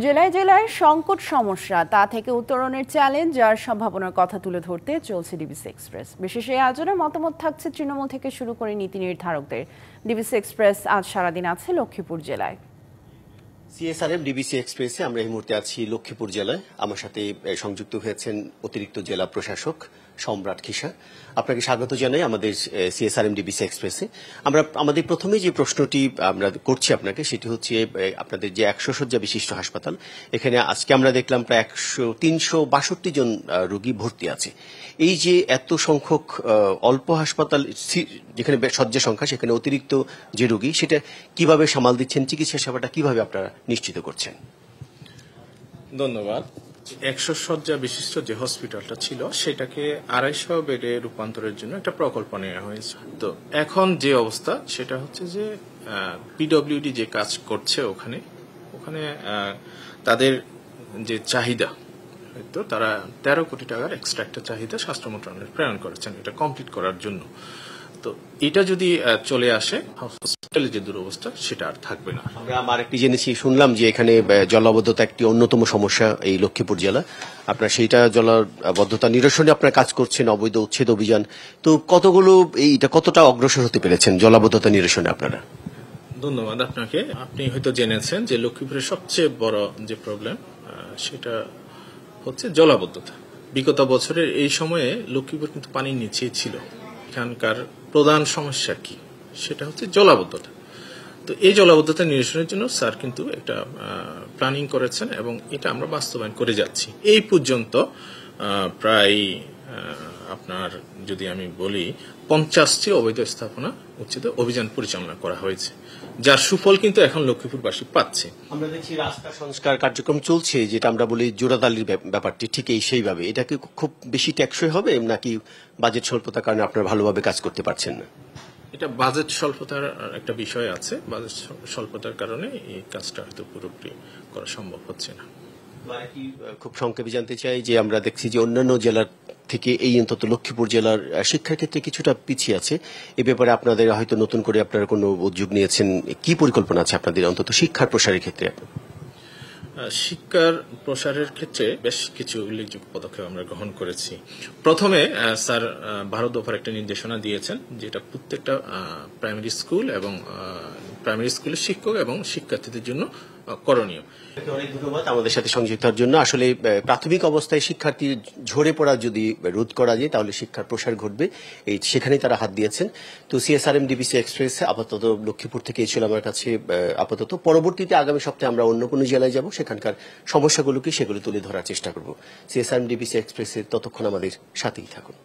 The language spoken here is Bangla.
জেলায় জেলায় সংকট সমস্যা তা থেকে উত্তরণের চ্যালেঞ্জ আর সম্ভাবনার কথা তুলে ধরতে চলছে ডিবিসি এক্সপ্রেস। বিশেষ এই আয়োজনে মতামত থাকছে তৃণমূল থেকে শুরু করে নীতি নির্ধারকদের। ডিবিসি এক্সপ্রেস আজ সারাদিন আছে লক্ষ্মীপুর জেলায়। সিএসআরএম ডিবিসি এক্সপ্রেসে আমরা এই মুহূর্তে আছি লক্ষ্মীপুর জেলায়। আমার সাথে সংযুক্ত হয়েছেন অতিরিক্ত জেলা প্রশাসক সম্রাট খিসা। আপনাকে স্বাগত জানাই আমাদের সিএসআরএম ডিবিসি এক্সপ্রেসে। আমরা আমাদের প্রথমে যে প্রশ্নটি আমরা করছি আপনাকে সেটি হচ্ছে আপনাদের যে 100 শয্যা বিশিষ্ট হাসপাতাল, এখানে আজকে আমরা দেখলাম প্রায় 362 জন রোগী ভর্তি আছে। এই যে এত সংখ্যক অল্প হাসপাতাল যেখানে শয্যা সংখ্যা, সেখানে অতিরিক্ত যে রোগী, সেটা কিভাবে সামাল দিচ্ছেন? চিকিৎসা সেবাটা কিভাবে আপনারা নিশ্চিত করছেন? ধন্যবাদ। 100 শয্যা বিশিষ্ট যে হসপিটালটা ছিল সেটাকে 250 বেডে রূপান্তরের জন্য একটা প্রকল্প নেওয়া হয়েছে। তো এখন যে অবস্থা সেটা হচ্ছে যে পিডব্লিউডি যে কাজ করছে ওখানে তাদের যে চাহিদা, তো তারা 13 কোটি টাকার এক্সট্রা একটা চাহিদা স্বাস্থ্য মন্ত্রণালয়ে প্রেরণ করেছেন এটা কমপ্লিট করার জন্য। তো এটা যদি চলে আসে, হসপিটালের যে দুরবস্থা সেটা আর থাকবে না। আমরা আরেকটি জেনেছি, শুনলাম যে এখানে জলাবদ্ধতা একটি অন্যতম সমস্যা এই লক্ষ্মীপুর জেলা। আপনার সেইটা জলাবদ্ধতা নিরসনে আপনার কাজ করছেন, অবৈধ উচ্ছেদ অভিযান। তো এইটা কতটা অগ্রসর হতে পেরেছেন জলাবদ্ধতা নিরসনে আপনারা? ধন্যবাদ আপনাকে। আপনি হয়তো জেনেছেন যে লক্ষ্মীপুরের সবচেয়ে বড় যে প্রবলেম সেটা হচ্ছে জলাবদ্ধতা। বিগত বছরের এই সময়ে লক্ষ্মীপুর কিন্তু পানির নিচে ছিল। এখানকার প্রধান সমস্যা কি? সেটা হচ্ছে জলাবদ্ধতা। তো এই জলাবদ্ধতা নিরসনের জন্য স্যার কিন্তু একটা প্ল্যানিং করেছেন এবং এটা আমরা বাস্তবায়ন করে যাচ্ছি। এই পর্যন্ত প্রায় আপনার যদি আমি বলি 50টি অবৈধ স্থাপনা উচ্ছেদ অভিযান পরিচালনা করা হয়েছে, যার সুফল কিন্তু এখন লক্ষ্মীপুরবাসী পাচ্ছে। আমরা দেখছি রাস্তা সংস্কার কার্যক্রম চলছে, যেটা আমরা বলি জোড়াতালির ব্যাপারটি ঠিক সেইভাবে। এটা কি খুব বেশি টেকসই হবে, নাকি বাজেট স্বল্পতার কারণে আপনারা ভালোভাবে কাজ করতে পারছেন না? এটা বাজেট স্বল্পতার একটা বিষয় আছে। বাজেট স্বল্পতার কারণে এই কাজটা হয়তো পুরোপুরি করা সম্ভব হচ্ছে না। খুব সংক্ষেপে জানতে চাই যে আমরা দেখছি যে অন্যান্য জেলার থেকে এই অন্তত লক্ষ্মীপুর জেলার শিক্ষার ক্ষেত্রে কিছুটা পিছিয়ে আছে। এ ব্যাপারে আপনাদের হয়তো নতুন করে আপনারা কোনো উদ্যোগ নিয়েছেন? কি পরিকল্পনা আছে আপনাদের অন্তত শিক্ষার প্রসারের ক্ষেত্রে? শিক্ষার প্রসারের ক্ষেত্রে বেশ কিছু উল্লেখযোগ্য পদক্ষেপ আমরা গ্রহণ করেছি। প্রথমে স্যার 12 দফার একটা নির্দেশনা দিয়েছেন, যেটা প্রত্যেকটা প্রাইমারি স্কুল এবং প্রাইমারি স্কুলের শিক্ষক এবং শিক্ষার্থীদের জন্য করণীয়। অনেক ধন্যবাদ আমাদের সাথে সংযুক্ত হওয়ার জন্য। আসলে প্রাথমিক অবস্থায় শিক্ষার্থীর ঝরে পড়া যদি রোধ করা যায় তাহলে শিক্ষার প্রসার ঘটবে, সেখানেই তারা হাত দিয়েছেন। তো সিএসআরএম ডিবিসি এক্সপ্রেস আপাতত লক্ষ্মীপুর থেকে ছিল আমার কাছে আপাতত। পরবর্তীতে আগামী সপ্তাহে আমরা অন্য কোনো জেলায় যাব, সেখানকার সমস্যাগুলো কি সেগুলো তুলে ধরার চেষ্টা করব। সিএসআরএম ডিবিসি এক্সপ্রেসের ততক্ষণ আমাদের সাথেই থাকুন।